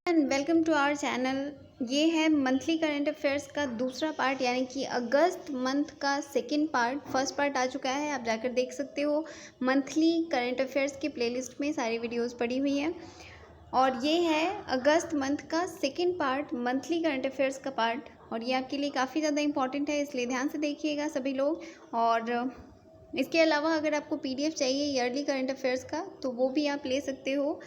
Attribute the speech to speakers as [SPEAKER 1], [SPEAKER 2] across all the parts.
[SPEAKER 1] And welcome to our channel. ये है monthly current affairs का दूसरा पार्ट, यानी कि अगस्त मंथ का सेकंड पार्ट। फर्स्ट पार्ट आ चुका है, आप जाकर देख सकते हो। मंथली करंट अफेयर्स की प्लेलिस्ट में सारी वीडियोस पड़ी हुई हैं और ये है अगस्त मंथ का second part, monthly current affairs का पार्ट। और ये आपके लिए काफ़ी ज़्यादा इंपॉर्टेंट है, इसलिए ध्यान से देखिएगा सभी लोग। और इसके अलावा अगर आपको PDF चाहिए ईयरली करंट अफेयर्स का, तो वो भी आप ले सकते हो।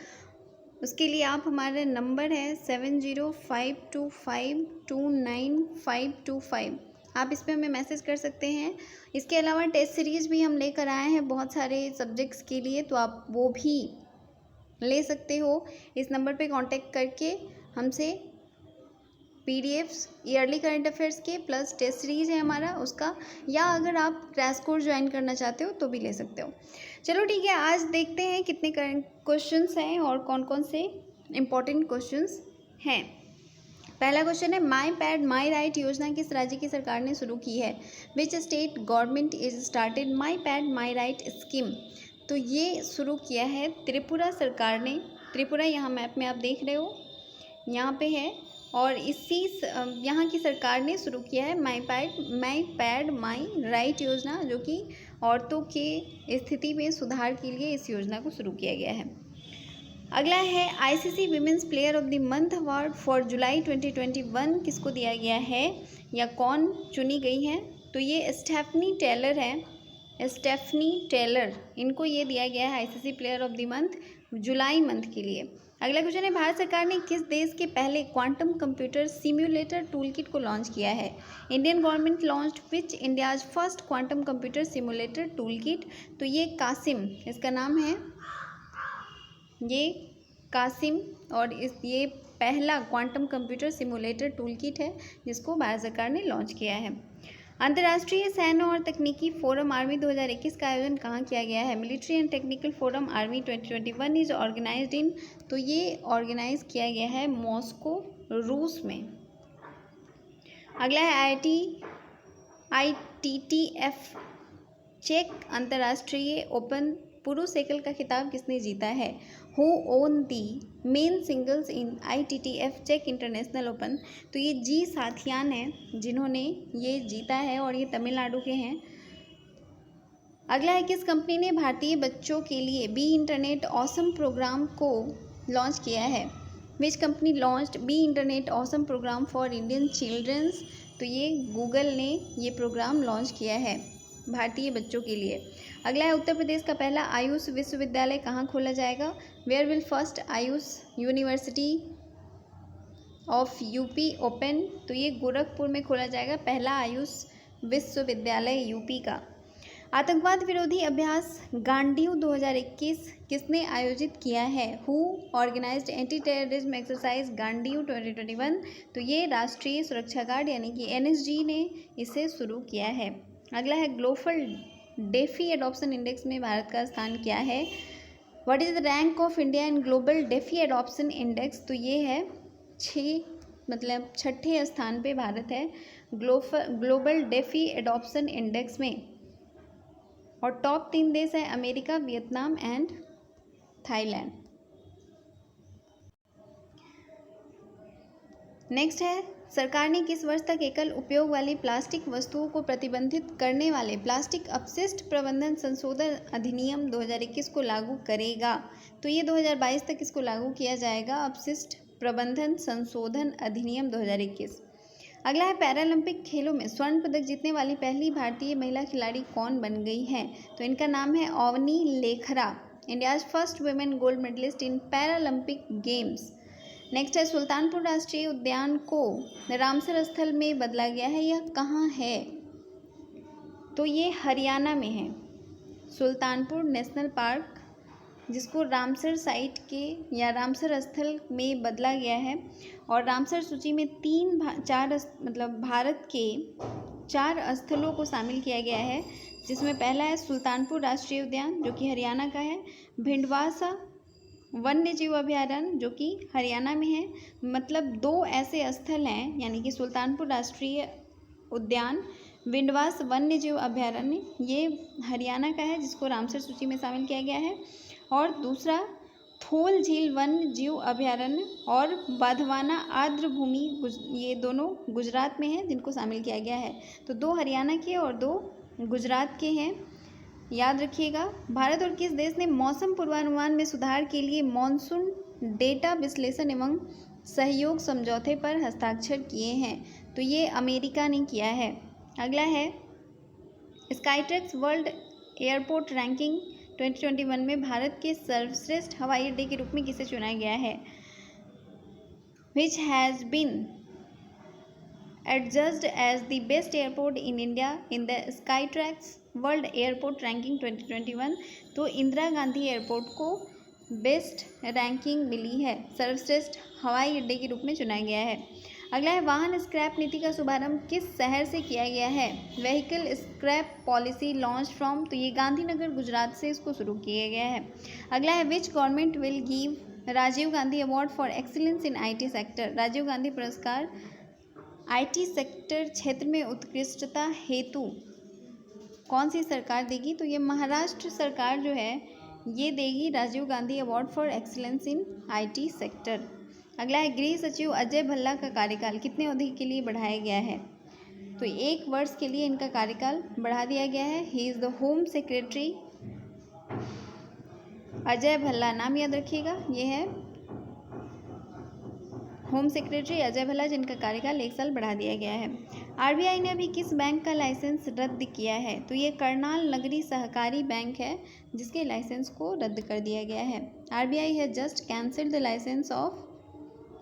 [SPEAKER 1] उसके लिए आप हमारा नंबर है 7052529525, आप इस पर हमें मैसेज कर सकते हैं। इसके अलावा टेस्ट सीरीज़ भी हम लेकर आए हैं बहुत सारे सब्जेक्ट्स के लिए, तो आप वो भी ले सकते हो। इस नंबर पे कांटेक्ट करके हमसे PDFs ईयरली करंट अफेयर्स के प्लस टेस्ट सीरीज़ है हमारा उसका, या अगर आप क्रैश कोर्स ज्वाइन करना चाहते हो तो भी ले सकते हो। चलो ठीक है, आज देखते हैं कितने करंट क्वेश्चंस हैं और कौन कौन से इम्पोर्टेंट क्वेश्चंस हैं। पहला क्वेश्चन है, माई पैड माई राइट योजना किस राज्य की सरकार ने शुरू की है? Which state government is started my pad my right scheme? तो ये शुरू किया है त्रिपुरा सरकार ने। त्रिपुरा यहाँ मैप में आप देख रहे हो, यहाँ पे है। और यहाँ की सरकार ने शुरू किया है माई पैड माई राइट योजना, जो कि औरतों के स्थिति में सुधार के लिए इस योजना को शुरू किया गया है। अगला है, ICC women's player of the month award for जुलाई 2021 किसको दिया गया है या कौन चुनी गई है? तो ये स्टेफनी टेलर है, स्टेफनी टेलर, इनको ये दिया गया है ICC player of the month July month के लिए। अगला क्वेश्चन है, भारत सरकार ने किस देश के पहले क्वांटम कंप्यूटर सिम्युलेटर टूलकिट को लॉन्च किया है? Indian government launched which India's first quantum computer simulator toolkit? तो ये कासिम इसका नाम है, ये कासिम। और ये पहला क्वांटम कंप्यूटर सिमुलेटर टूलकिट है जिसको भारत सरकार ने लॉन्च किया है। अंतर्राष्ट्रीय सैन्य और तकनीकी फोरम आर्मी 2021 का आयोजन कहाँ किया गया है? Military and technical forum army 2021 is organised in, तो ये ऑर्गेनाइज किया गया है मॉस्को, रूस में। अगला है, ITTF चेक अंतर्राष्ट्रीय ओपन पुरुष एकल का खिताब किसने जीता है? Who won the men singles in ITTF चेक इंटरनेशनल ओपन? तो ये जी साथियान हैं जिन्होंने ये जीता है और ये तमिलनाडु के हैं। अगला है, किस कंपनी ने भारतीय बच्चों के लिए बी इंटरनेट ऑसम प्रोग्राम को लॉन्च किया है? Which company launched be internet awesome program for Indian childrens? तो ये गूगल ने ये प्रोग्राम लॉन्च किया है भारतीय बच्चों के लिए। अगला है, उत्तर प्रदेश का पहला आयुष विश्वविद्यालय कहाँ खोला जाएगा? Where will first AYUSH university of UP open? तो ये गोरखपुर में खोला जाएगा पहला आयुष विश्वविद्यालय UP का। आतंकवाद विरोधी अभ्यास गांडीव 2021 किसने आयोजित किया है? Who organised anti terrorism exercise Gandiv 2021? तो ये राष्ट्रीय सुरक्षा गार्ड यानी कि NSG ने इसे शुरू किया है। अगला है, ग्लोबल डेफी एडॉप्शन इंडेक्स में भारत का स्थान क्या है? What is the rank of India in global DeFi adoption index? तो ये है 6 स्थान पे भारत है ग्लोबल डेफी एडॉप्शन इंडेक्स में। और टॉप 3 देश है America, Vietnam and Thailand. Next है, सरकार ने किस वर्ष तक एकल उपयोग वाली प्लास्टिक वस्तुओं को प्रतिबंधित करने वाले प्लास्टिक अपशिष्ट प्रबंधन संशोधन अधिनियम 2021 को लागू करेगा? तो ये 2022 तक इसको लागू किया जाएगा, अपशिष्ट प्रबंधन संशोधन अधिनियम 2021। अगला है, पैरालंपिक खेलों में स्वर्ण पदक जीतने वाली पहली भारतीय महिला खिलाड़ी कौन बन गई हैं? तो इनका नाम है Avani Lekhara, India's first women gold medallist in Paralympic games. Next है, सुल्तानपुर राष्ट्रीय उद्यान को रामसर स्थल में बदला गया है, यह कहाँ है? तो ये हरियाणा में है, सुल्तानपुर नेशनल पार्क, जिसको रामसर साइट के या रामसर स्थल में बदला गया है। और रामसर सूची में भारत के 4 स्थलों को शामिल किया गया है, जिसमें पहला है सुल्तानपुर राष्ट्रीय उद्यान जो कि हरियाणा का है, भिंडवासा वन्य जीव अभयारण्य जो कि हरियाणा में है। मतलब 2 ऐसे स्थल हैं, यानी कि सुल्तानपुर राष्ट्रीय उद्यान, विंडवास वन्य जीव अभयारण्य, ये हरियाणा का है जिसको रामसर सूची में शामिल किया गया है। और दूसरा थोल झील वन्य जीव अभयारण्य और बाधवाना आर्द्र भूमि ये दोनों गुजरात में हैं, जिनको शामिल किया गया है। तो 2 हरियाणा के और 2 गुजरात के हैं, याद रखिएगा। भारत और किस देश ने मौसम पूर्वानुमान में सुधार के लिए मॉनसून डेटा विश्लेषण एवं सहयोग समझौते पर हस्ताक्षर किए हैं? तो ये अमेरिका ने किया है। अगला है स्काईट्रैक्स वर्ल्ड एयरपोर्ट रैंकिंग 2021 में भारत के सर्वश्रेष्ठ हवाई अड्डे के रूप में किसे चुना गया है? Which has been adjudged as the best airport in India in the Skytrax world airport ranking 2021। तो इंदिरा गांधी एयरपोर्ट को बेस्ट रैंकिंग मिली है, सर्वश्रेष्ठ हवाई अड्डे के रूप में चुना गया है। अगला है वाहन स्क्रैप नीति का शुभारंभ किस शहर से किया गया है? Vehicle scrap policy launch from, तो ये गांधीनगर गुजरात से इसको शुरू किया गया है। अगला है which government will give Rajiv Gandhi award for excellence in IT sector? Rajiv Gandhi पुरस्कार आईटी सेक्टर क्षेत्र में उत्कृष्टता हेतु कौन सी सरकार देगी? तो ये महाराष्ट्र सरकार जो है ये देगी Rajiv Gandhi award for excellence in IT sector. अगला है गृह सचिव अजय भल्ला का कार्यकाल कितने अवधि के लिए बढ़ाया गया है? तो 1 वर्ष के लिए इनका कार्यकाल बढ़ा दिया गया है। He is the home secretary Ajay Bhalla, नाम याद रखिएगा, ये है होम सेक्रेटरी अजय भल्ला, जिनका कार्यकाल 1 साल बढ़ा दिया गया है। आरबीआई ने अभी किस बैंक का लाइसेंस रद्द किया है? तो ये करनाल नगरी सहकारी बैंक है जिसके लाइसेंस को रद्द कर दिया गया है। RBI has just cancelled the licence of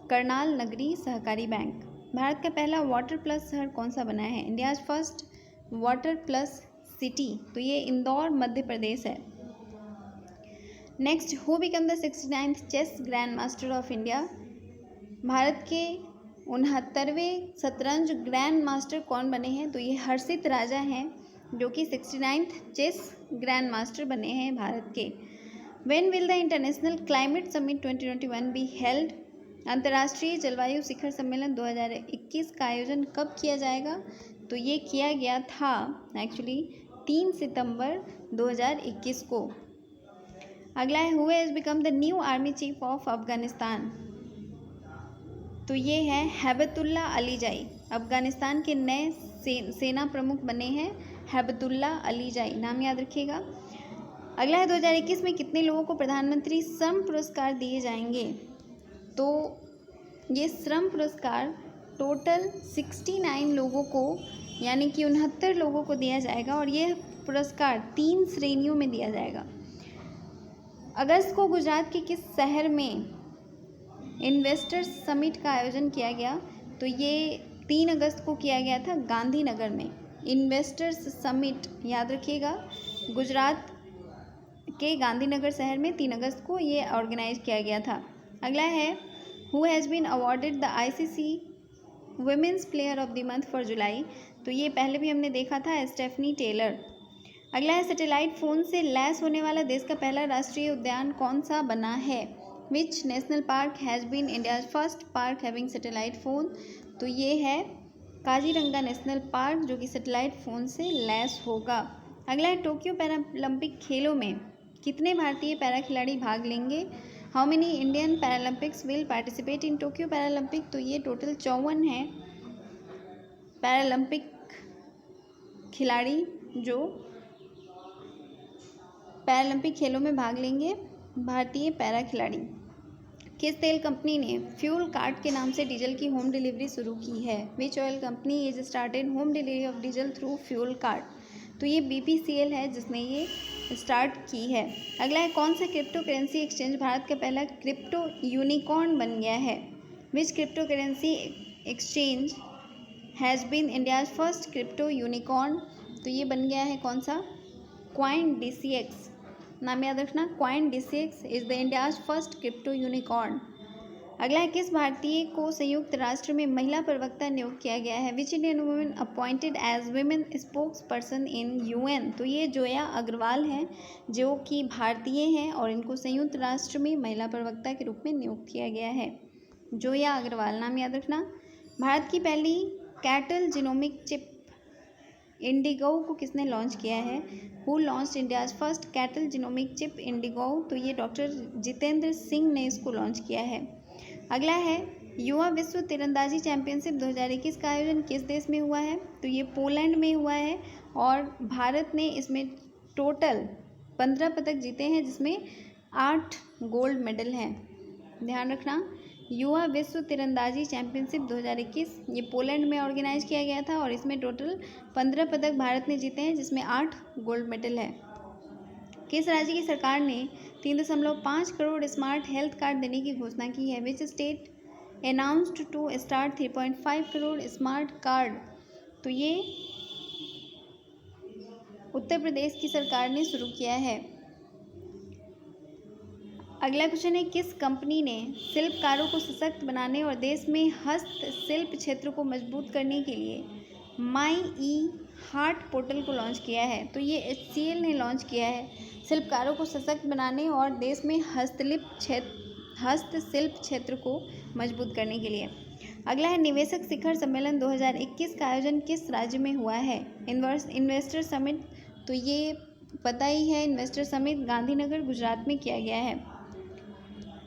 [SPEAKER 1] Karnal Nagari Sahakari bank. Bharat का पहला वाटर प्लस शहर कौन सा बना है? India's first water plus city, तो ये इंदौर मध्य प्रदेश है। Next, who become the 69th chess grand master of India? Bharat के 69वें शतरंज ग्रैंड मास्टर कौन बने हैं? तो ये हर्षित राजा हैं जो कि 69th चेस ग्रैंड मास्टर बने हैं भारत के। When will the international climate summit 2021 be held? अंतर्राष्ट्रीय जलवायु शिखर सम्मेलन 2021 का आयोजन कब किया जाएगा? तो ये किया गया था एक्चुअली 3 सितंबर 2021 को। अगला है who has become the new army chief of Afghanistan? तो ये है हैबतुल्ला अलीजाई, अफगानिस्तान के नए सेना प्रमुख बने हैं हैबतुल्ला अलीजाई, नाम याद रखिएगा। अगला है 2021 में कितने लोगों को प्रधानमंत्री श्रम पुरस्कार दिए जाएंगे? तो ये श्रम पुरस्कार टोटल 69 लोगों को यानी कि 69 लोगों को दिया जाएगा और ये पुरस्कार 3 श्रेणियों में दिया जाएगा। अगस्त को गुजरात के किस शहर में इन्वेस्टर्स समिट का आयोजन किया गया? तो ये 3 अगस्त को किया गया था गांधीनगर में। इन्वेस्टर्स समिट याद रखिएगा, गुजरात के गांधीनगर शहर में 3 अगस्त को ये ऑर्गेनाइज किया गया था। अगला है who has been awarded the ICC women's player of the month for July? तो ये पहले भी हमने देखा था, स्टेफनी टेलर। अगला है सैटेलाइट फ़ोन से लैस होने वाला देश का पहला राष्ट्रीय उद्यान कौन सा बना है? Which national park has been India's first park having satellite phone? तो ये है काजीरंगा नेशनल पार्क जो कि सैटेलाइट फ़ोन से लैस होगा। अगला है टोक्यो पैरालंपिक खेलों में कितने भारतीय पैरा खिलाड़ी भाग लेंगे? How many Indian Paralympics will participate in Tokyo Paralympic? तो ये टोटल 54 हैं पैरालंपिक खिलाड़ी जो पैरालंपिक खेलों में भाग लेंगे, भारतीय पैरा खिलाड़ी। किस तेल कंपनी ने फ्यूल कार्ट के नाम से डीजल की होम डिलीवरी शुरू की है? विच oil company is started home delivery of diesel through fuel cart? तो ये BPCL है जिसने ये स्टार्ट की है। अगला है कौन सा क्रिप्टो करेंसी एक्सचेंज भारत का पहला क्रिप्टो यूनिकॉर्न बन गया है? Which cryptocurrency exchange has been India's first crypto unicorn? तो ये बन गया है कौन सा? CoinDCX, नाम याद रखना, CoinDCX is the India's first crypto unicorn. अगला है किस भारतीय को संयुक्त राष्ट्र में महिला प्रवक्ता नियुक्त किया गया है? Which Indian women appointed as women spokesperson in UN? तो ये जोया अग्रवाल हैं जो कि भारतीय हैं और इनको संयुक्त राष्ट्र में महिला प्रवक्ता के रूप में नियुक्त किया गया है। जोया अग्रवाल, नाम याद रखना। भारत की पहली कैटल जीनोमिक चिप इंडिगो को किसने लॉन्च किया है? Who launch India's first cattle genomic chip Indigo? तो ये डॉक्टर जितेंद्र सिंह ने इसको लॉन्च किया है। अगला है युवा विश्व तीरंदाजी चैंपियनशिप 2021 का आयोजन किस देश में हुआ है? तो ये पोलैंड में हुआ है और भारत ने इसमें टोटल 15 पदक जीते हैं, जिसमें 8 गोल्ड मेडल हैं। ध्यान रखना, युवा विश्व तीरंदाजी चैंपियनशिप 2021 ये पोलैंड में ऑर्गेनाइज किया गया था और इसमें टोटल 15 पदक भारत ने जीते हैं, जिसमें 8 गोल्ड मेडल है। किस राज्य की सरकार ने 3.5 करोड़ स्मार्ट हेल्थ कार्ड देने की घोषणा की है? Which state announced to start 3.5 crore smart card? तो ये उत्तर प्रदेश की सरकार ने शुरू किया है। अगला क्वेश्चन है, किस कंपनी ने शिल्पकारों को सशक्त बनाने और देश में हस्तशिल्प क्षेत्र को मजबूत करने के लिए माई ई हार्ट पोर्टल को लॉन्च किया है? तो ये HCL ने लॉन्च किया है, शिल्पकारों को सशक्त बनाने और देश में हस्तशिल्प क्षेत्र को मजबूत करने के लिए। अगला है, निवेशक शिखर सम्मेलन 2021 का आयोजन किस राज्य में हुआ है? इन्वेस्टर समिट, तो ये पता ही है, इन्वेस्टर समिट गांधीनगर गुजरात में किया गया है।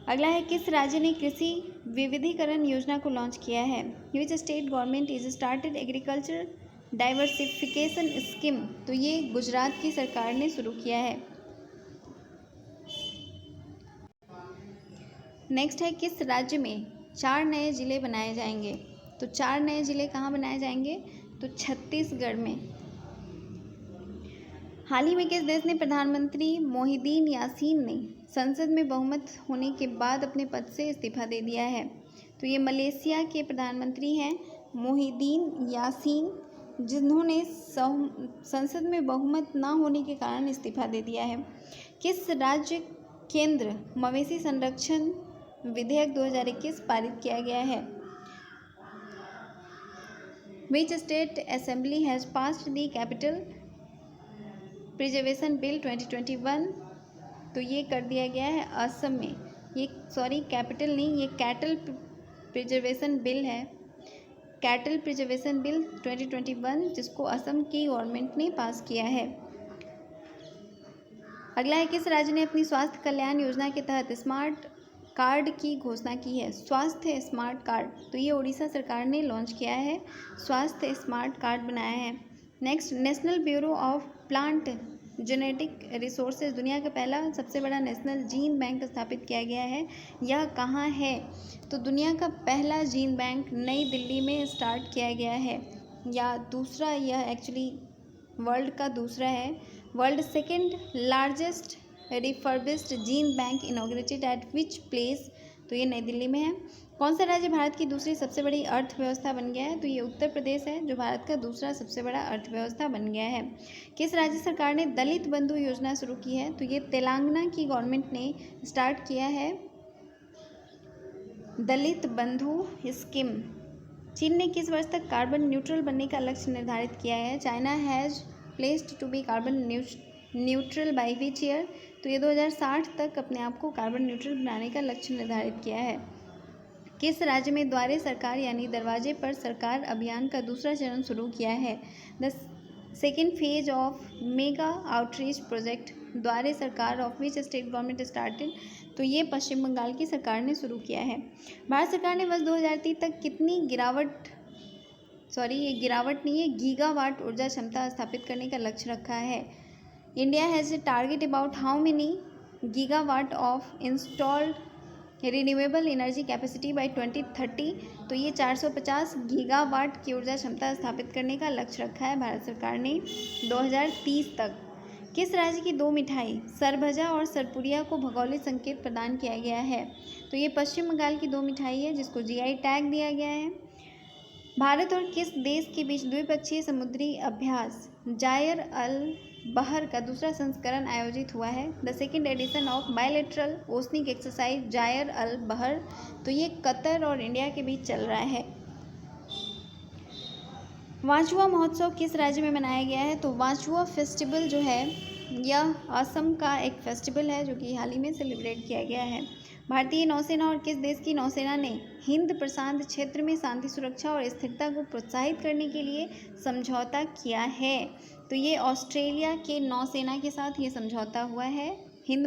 [SPEAKER 1] अगला है, किस राज्य ने कृषि विविधीकरण योजना को लॉन्च किया है? Which state government is started agriculture diversification scheme? तो ये गुजरात की सरकार ने शुरू किया है। नेक्स्ट है, किस राज्य में 4 नए जिले बनाए जाएंगे? तो 4 नए जिले कहाँ बनाए जाएंगे? तो छत्तीसगढ़ में। हाल ही में किस देश ने प्रधानमंत्री मोहिदीन यासीन ने संसद में बहुमत होने के बाद अपने पद से इस्तीफा दे दिया है? तो ये मलेशिया के प्रधानमंत्री हैं मोहिदीन यासीन, जिन्होंने संसद में बहुमत ना होने के कारण इस्तीफा दे दिया है। किस राज्य केंद्र मवेशी संरक्षण विधेयक 2021 पारित किया गया है? Which state assembly has passed the capital preservation bill 2021? तो ये कर दिया गया है असम में। ये कैपिटल नहीं, ये कैटल प्रिजर्वेशन बिल है, कैटल प्रिजर्वेशन बिल 2021, जिसको असम की गवर्नमेंट ने पास किया है। अगला है, किस राज्य ने अपनी स्वास्थ्य कल्याण योजना के तहत स्मार्ट कार्ड की घोषणा की है? स्वास्थ्य स्मार्ट कार्ड, तो ये उड़ीसा सरकार ने लॉन्च किया है, स्वास्थ्य स्मार्ट कार्ड बनाया है। Next, national bureau of plant genetic resources, दुनिया का पहला सबसे बड़ा नेशनल जीन बैंक स्थापित किया गया है। यह कहाँ है? तो दुनिया का पहला जीन बैंक नई दिल्ली में स्टार्ट किया गया है, या दूसरा, यह एक्चुअली वर्ल्ड का दूसरा है। World second largest refurbished gene bank inaugurated eight which place? तो ये नई दिल्ली में है। कौन सा राज्य भारत की दूसरी सबसे बड़ी अर्थव्यवस्था बन गया है? तो ये उत्तर प्रदेश है, जो भारत का दूसरा सबसे बड़ा अर्थव्यवस्था बन गया है। किस राज्य सरकार ने दलित बंधु योजना शुरू की है? तो ये तेलंगाना की गवर्नमेंट ने स्टार्ट किया है दलित बंधु स्कीम। चीन ने किस वर्ष तक कार्बन न्यूट्रल बनने का लक्ष्य निर्धारित किया है? China has placed to be carbon neutral by which year? तो ये 2060 तक अपने आप को कार्बन न्यूट्रल बनाने का लक्ष्य निर्धारित किया है। किस राज्य में द्वारे सरकार यानी दरवाजे पर सरकार अभियान का दूसरा चरण शुरू किया है? The second phase of mega outreach project द्वारे सरकार of which state government started? तो ये पश्चिम बंगाल की सरकार ने शुरू किया है। भारत सरकार ने वर्ष 2030 तक कितनी ये गिरावट नहीं है, गीगावाट ऊर्जा क्षमता स्थापित करने का लक्ष्य रखा है। India has a target about how many gigawatt of installed renewable energy capacity by 2030? तो ये 450 गीगावाट की ऊर्जा क्षमता स्थापित करने का लक्ष्य रखा है भारत सरकार ने 2030 तक। किस राज्य की 2 मिठाई सरभजा और सरपुरिया को भौगोलिक संकेत प्रदान किया गया है? तो ये पश्चिम बंगाल की 2 मिठाई है, जिसको GI टैग दिया गया है। भारत और किस देश के बीच द्विपक्षीय समुद्री अभ्यास जायर अल बहर का दूसरा संस्करण आयोजित हुआ है? The second edition of bilateral oceanic exercise Zair Al Bahr? तो ये कतर और इंडिया के बीच चल रहा है। वांचुआ महोत्सव किस राज्य में मनाया गया है? तो वांचुआ फेस्टिवल जो है यह असम का एक फेस्टिवल है, जो कि हाल ही में सेलिब्रेट किया गया है। भारतीय नौसेना और किस देश की नौसेना ने हिंद प्रशांत क्षेत्र में शांति, सुरक्षा और स्थिरता को प्रोत्साहित करने के लिए समझौता किया है? तो ये ऑस्ट्रेलिया के नौसेना के साथ ये समझौता हुआ है हिंद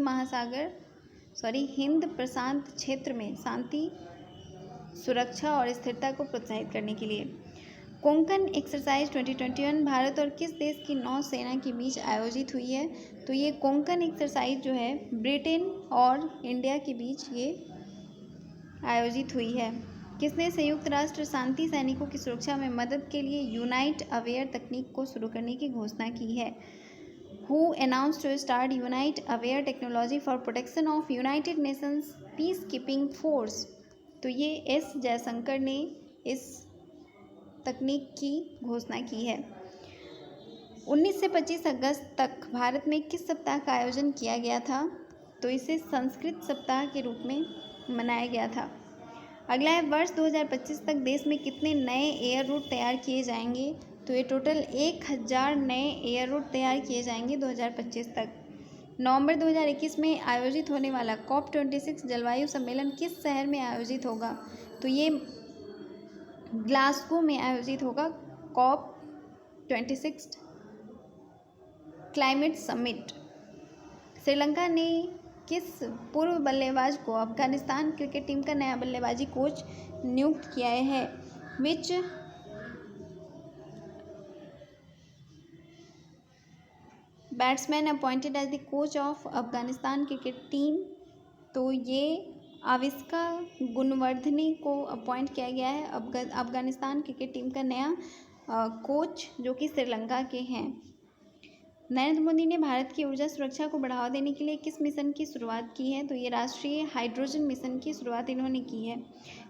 [SPEAKER 1] प्रशांत क्षेत्र में शांति, सुरक्षा और स्थिरता को प्रोत्साहित करने के लिए। कोंकण एक्सरसाइज 2021 भारत और किस देश की नौसेना के बीच आयोजित हुई है? तो ये कोंकण एक्सरसाइज जो है ब्रिटेन और इंडिया के बीच ये आयोजित हुई है। किसने संयुक्त राष्ट्र शांति सैनिकों की सुरक्षा में मदद के लिए यूनाइट अवेयर तकनीक को शुरू करने की घोषणा की है? Who announced to start Unite Aware technology for protection of United Nations Peacekeeping Force? तो ये एस जयशंकर ने इस तकनीक की घोषणा की है। 19 से 25 अगस्त तक भारत में किस सप्ताह का आयोजन किया गया था? तो इसे संस्कृत सप्ताह के रूप में मनाया गया था। अगला है, वर्ष 2025 तक देश में कितने नए एयर रूट तैयार किए जाएंगे? तो ये टोटल 1000 नए एयर रूट तैयार किए जाएंगे 2025 तक। नवंबर 2021 में आयोजित होने वाला COP26 जलवायु सम्मेलन किस शहर में आयोजित होगा? तो ये ग्लासगो में आयोजित होगा COP26 क्लाइमेट समिट। श्रीलंका ने किस पूर्व बल्लेबाज को अफगानिस्तान क्रिकेट टीम का नया बल्लेबाजी कोच नियुक्त किया है? Which batsman appointed as the coach of Afghanistan cricket team? तो ये आविष्का गुणवर्धने को अपॉइंट किया गया है अफगानिस्तान क्रिकेट टीम का नया कोच, जो कि श्रीलंका के हैं। नरेंद्र मोदी ने भारत की ऊर्जा सुरक्षा को बढ़ावा देने के लिए किस मिशन की शुरुआत की है? तो ये राष्ट्रीय हाइड्रोजन मिशन की शुरुआत इन्होंने की है।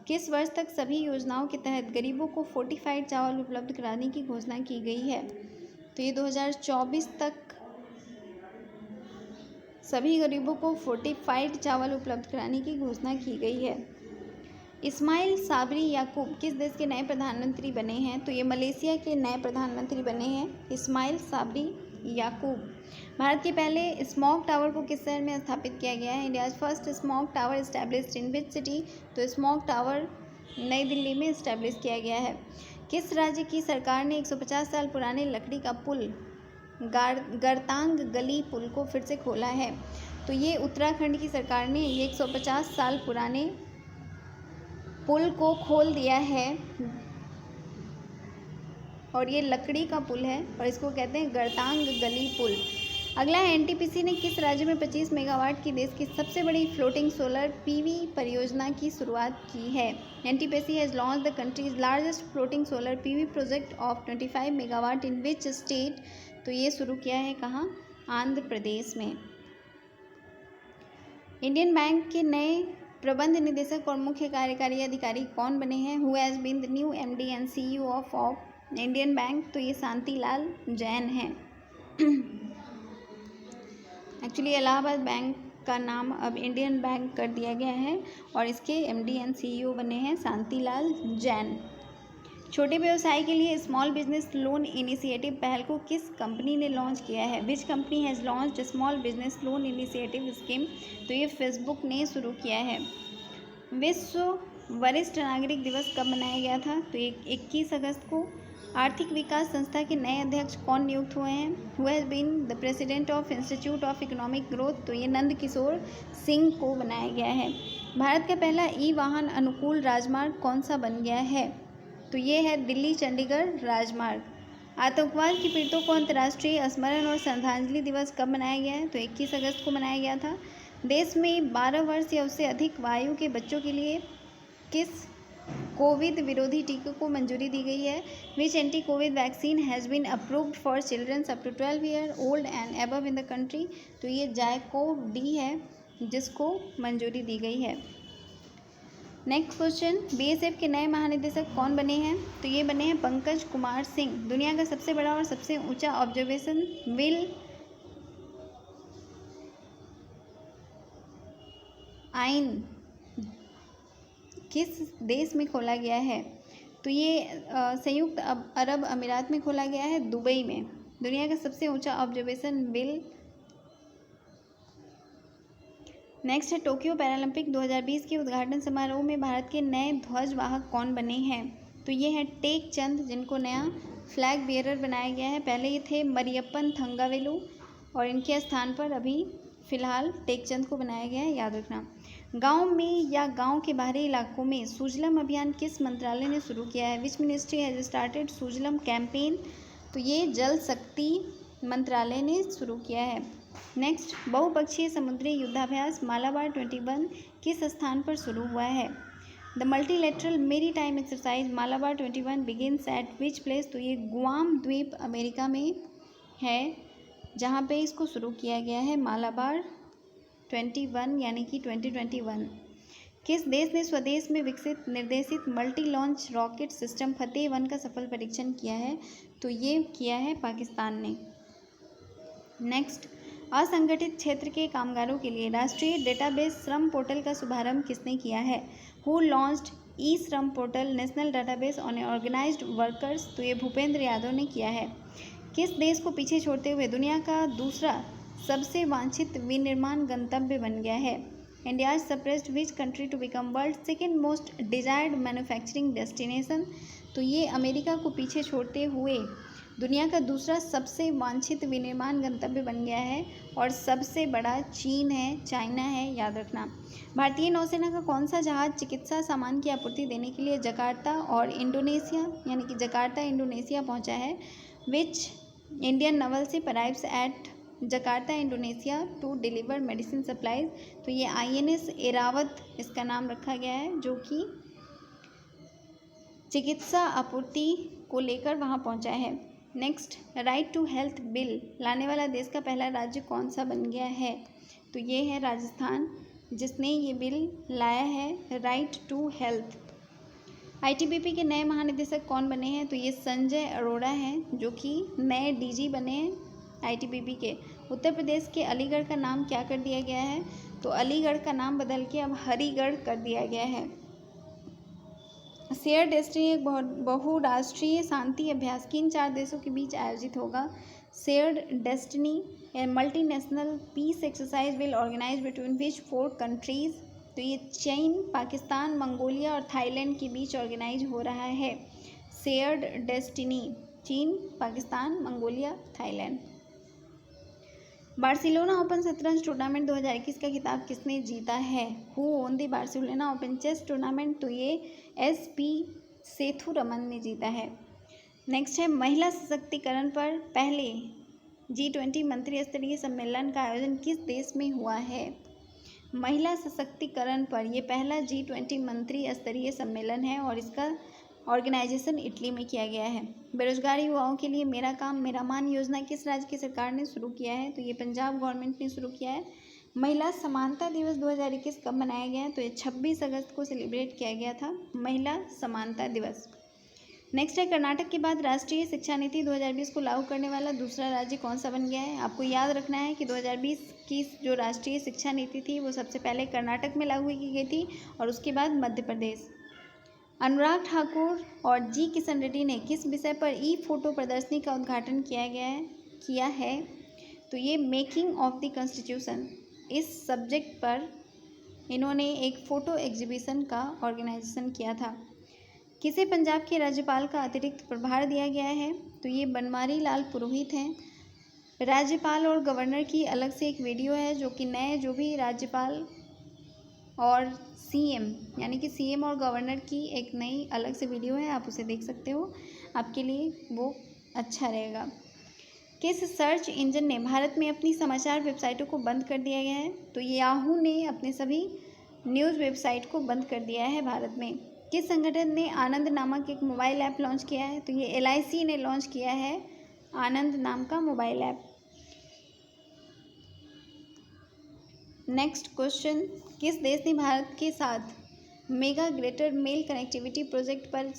[SPEAKER 1] किस वर्ष तक सभी योजनाओं के तहत गरीबों को फोर्टिफाइड चावल उपलब्ध कराने की घोषणा की गई है? तो ये 2024 तक सभी गरीबों को फोर्टिफाइड चावल उपलब्ध कराने की घोषणा की गई है। इस्माइल साबरी याकूब किस देश के नए प्रधानमंत्री बने हैं? तो ये मलेशिया के नए प्रधानमंत्री बने हैं इस्माइल साबरी याकूब। भारत के पहले स्मॉग टावर को किस शहर में स्थापित किया गया है? India's first smog tower established in which city? तो स्मॉग टावर नई दिल्ली में इस्टेब्लिश किया गया है। किस राज्य की सरकार ने 150 साल पुराने लकड़ी का पुल गरतांग गली पुल को फिर से खोला है? तो ये उत्तराखंड की सरकार ने ये 150 साल पुराने पुल को खोल दिया है और ये लकड़ी का पुल है और इसको कहते हैं गरतांग गली पुल। अगला है, एनटीपीसी ने किस राज्य में 25 मेगावाट की देश की सबसे बड़ी फ्लोटिंग सोलर पीवी परियोजना की शुरुआत की है? NTPC has launch the countries largest floating solar PV project of 25 megawatt in which state? तो ये शुरू किया है कहाँ? आंध्र प्रदेश में। इंडियन बैंक के नए प्रबंध निदेशक और मुख्य कार्यकारी अधिकारी कौन बने हैं? Who has been the new MD and CEO of Indian Bank? तो ये शांतिलाल जैन हैं। एक्चुअली इलाहाबाद बैंक का नाम अब इंडियन बैंक कर दिया गया है और इसके एमडी एंड सीईओ बने हैं शांतिलाल जैन। छोटे व्यवसाय के लिए स्मॉल बिजनेस लोन इनिशिएटिव पहल को किस कंपनी ने लॉन्च किया है? Which company has launched small business loan initiative scheme? तो ये फेसबुक ने शुरू किया है। विश्व वरिष्ठ नागरिक दिवस कब मनाया गया था? तो ये 21 अगस्त को। आर्थिक विकास संस्था के नए अध्यक्ष कौन नियुक्त हुए हैं? Who has been the president of Institute of Economic Growth? तो ये नंद किशोर सिंह को बनाया गया है। भारत का पहला ई वाहन अनुकूल राजमार्ग कौन सा बन गया है? तो ये है दिल्ली चंडीगढ़ राजमार्ग। आतंकवाद के पीड़ितों को अंतर्राष्ट्रीय स्मरण और श्रद्धांजलि दिवस कब मनाया गया है? तो 21 अगस्त को मनाया गया था। देश में 12 वर्ष या उससे अधिक आयु के बच्चों के लिए किस कोविड विरोधी टीके को मंजूरी दी गई है? Which anti COVID vaccine has been approved for childrens up to 12 year old and above in the country? तो ये जायकोव डी है जिसको मंजूरी दी गई है। नेक्स्ट क्वेश्चन, बीएसएफ के नए महानिदेशक कौन बने हैं? तो ये बने हैं पंकज कुमार सिंह। दुनिया का सबसे बड़ा और सबसे ऊंचा ऑब्जर्वेशन व्हील आइन किस देश में खोला गया है? तो ये संयुक्त अरब अमीरात में खोला गया है, दुबई में। दुनिया का सबसे ऊंचा ऑब्जर्वेशन व्हील नेक्स्ट है टोक्यो पैरालंपिक 2020 के उद्घाटन समारोह में भारत के नए ध्वजवाहक कौन बने हैं? तो ये है टेक चंद, जिनको नया फ्लैग बियरर बनाया गया है। पहले ये थे मरियप्पन थंगावेलु और इनके स्थान पर अभी फ़िलहाल टेक चंद को बनाया गया है, याद रखना। गांव में या गांव के बाहरी इलाकों में सुजलम अभियान किस मंत्रालय ने शुरू किया है? Which ministry has started Sujalam campaign? तो ये जल शक्ति मंत्रालय ने शुरू किया है। नेक्स्ट, बहुपक्षीय समुद्री युद्धाभ्यास मालाबार 21 किस स्थान पर शुरू हुआ है? द मल्टीलेटरल मेरी time exercise Malabar 21 begins at which place? तो ये गुआम द्वीप अमेरिका में है, जहाँ पे इसको शुरू किया गया है, मालाबार 21 यानी कि 2021। किस देश ने स्वदेश में विकसित निर्देशित मल्टी लॉन्च रॉकेट सिस्टम फतेह 1 का सफल परीक्षण किया है? तो ये किया है पाकिस्तान ने। नेक्स्ट, असंगठित क्षेत्र के कामगारों के लिए राष्ट्रीय डेटाबेस श्रम पोर्टल का शुभारंभ किसने किया है? Who launched e Shram portal national database on organised workers? तो ये भूपेंद्र यादव ने किया है। किस देश को पीछे छोड़ते हुए दुनिया का दूसरा सबसे वांछित विनिर्माण गंतव्य बन गया है? India suppressed which country to become world second most desired manufacturing destination? तो ये अमेरिका को पीछे छोड़ते हुए दुनिया का दूसरा सबसे वांछित विनिर्माण गंतव्य बन गया है और सबसे बड़ा चीन है, चाइना है, याद रखना। भारतीय नौसेना का कौन सा जहाज चिकित्सा सामान की आपूर्ति देने के लिए जकार्ता और इंडोनेशिया यानी कि जकार्ता इंडोनेशिया पहुंचा है? Which Indian naval ship arrives at Jakarta Indonesia to deliver medicine supplies? तो ये INS एरावत इसका नाम रखा गया है, जो कि चिकित्सा आपूर्ति को लेकर वहाँ पहुँचा है। Next, right to health bill लाने वाला देश का पहला राज्य कौन सा बन गया है? तो ये है राजस्थान, जिसने ये बिल लाया है, राइट टू हेल्थ। ITBP के नए महानिदेशक कौन बने हैं? तो ये संजय अरोड़ा हैं, जो कि नए DG बने हैं ITBP के। उत्तर प्रदेश के अलीगढ़ का नाम क्या कर दिया गया है? तो अलीगढ़ का नाम बदल के अब हरिगढ़ कर दिया गया है। शेयर डेस्टिनी एक बहुराष्ट्रीय शांति अभ्यास किन 4 देशों के बीच आयोजित होगा? Shared destiny a multinational peace exercise will organise between which 4 countries? तो ये चीन, पाकिस्तान, मंगोलिया और थाईलैंड के बीच ऑर्गेनाइज हो रहा है। शेयर्ड डेस्टिनी चीन, Pakistan, Mongolia, Thailand. Barcelona open शतरंज टूर्नामेंट 2021 का खिताब किसने जीता है? Who won the Barcelona open chess tournament? तो ये SP सेथुरमन ने जीता है। नेक्स्ट है, महिला सशक्तिकरण पर पहले G20 मंत्री स्तरीय सम्मेलन का आयोजन किस देश में हुआ है? महिला सशक्तिकरण पर यह पहला G20 मंत्री स्तरीय सम्मेलन है और इसका ऑर्गेनाइजेशन इटली में किया गया है। बेरोजगार युवाओं के लिए मेरा काम मेरा मान योजना किस राज्य की सरकार ने शुरू किया है? तो ये पंजाब गवर्नमेंट ने शुरू किया है। महिला समानता दिवस 2021 कब मनाया गया है? तो ये 26 अगस्त को सेलिब्रेट किया गया था, महिला समानता दिवस। नेक्स्ट है, कर्नाटक के बाद राष्ट्रीय शिक्षा नीति 2020 को लागू करने वाला दूसरा राज्य कौन सा बन गया है? आपको याद रखना है कि 2020 की जो राष्ट्रीय शिक्षा नीति थी वो सबसे पहले कर्नाटक में लागू की गई थी और उसके बाद मध्य प्रदेश। अनुराग ठाकुर और G किशन रेड्डी ने किस विषय पर फोटो प्रदर्शनी का उद्घाटन किया है? तो ये मेकिंग ऑफ द कॉन्स्टिट्यूशन, इस सब्जेक्ट पर इन्होंने एक फ़ोटो एग्जीबिशन का ऑर्गेनाइजेशन किया था। किसे पंजाब के राज्यपाल का अतिरिक्त प्रभार दिया गया है? तो ये बनवारी लाल पुरोहित हैं। राज्यपाल और गवर्नर की अलग से एक वीडियो है, जो कि नए जो भी राज्यपाल और CM यानी कि CM और गवर्नर की एक नई अलग से वीडियो है, आप उसे देख सकते हो, आपके लिए वो अच्छा रहेगा। किस सर्च इंजन ने भारत में अपनी समाचार वेबसाइटों को बंद कर दिया गया है? तो याहू ने अपने सभी न्यूज़ वेबसाइट को बंद कर दिया है भारत में। किस संगठन ने आनंद नामक एक मोबाइल ऐप लॉन्च किया है? तो ये LIC ने लॉन्च किया है आनंद नाम का मोबाइल ऐप। नेक्स्ट क्वेश्चन, किस देश ने भारत के साथ mega greater Male connectivity project पर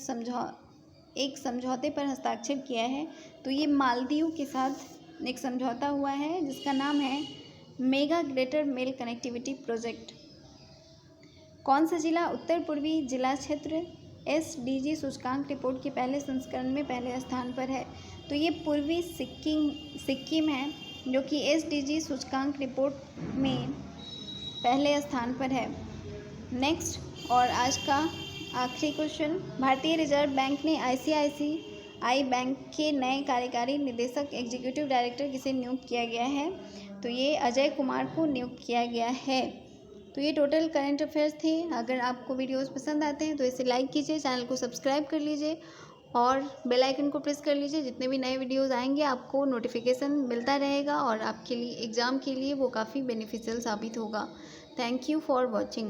[SPEAKER 1] एक समझौते पर हस्ताक्षर किया है? तो ये मालदीव के साथ एक समझौता हुआ है जिसका नाम है mega greater Male connectivity project. कौन सा जिला उत्तर पूर्वी जिला क्षेत्र SDG सूचकांक रिपोर्ट के पहले संस्करण में पहले स्थान पर है? तो ये पूर्वी सिक्किम है, जो कि SDG सूचकांक रिपोर्ट में पहले स्थान पर है। नेक्स्ट और आज का आखिरी क्वेश्चन, भारतीय रिजर्व बैंक ने ICICI बैंक के नए कार्यकारी निदेशक एग्जीक्यूटिव डायरेक्टर किसे नियुक्त किया गया है? तो ये अजय कुमार को नियुक्त किया गया है। तो ये टोटल करंट अफेयर्स थे। अगर आपको वीडियोस पसंद आते हैं तो इसे लाइक कीजिए, चैनल को सब्सक्राइब कर लीजिए और बेल आइकन को प्रेस कर लीजिए। जितने भी नए वीडियोस आएंगे आपको नोटिफिकेशन मिलता रहेगा और आपके लिए एग्ज़ाम के लिए वो काफ़ी बेनिफिशियल साबित होगा। Thank you for watching.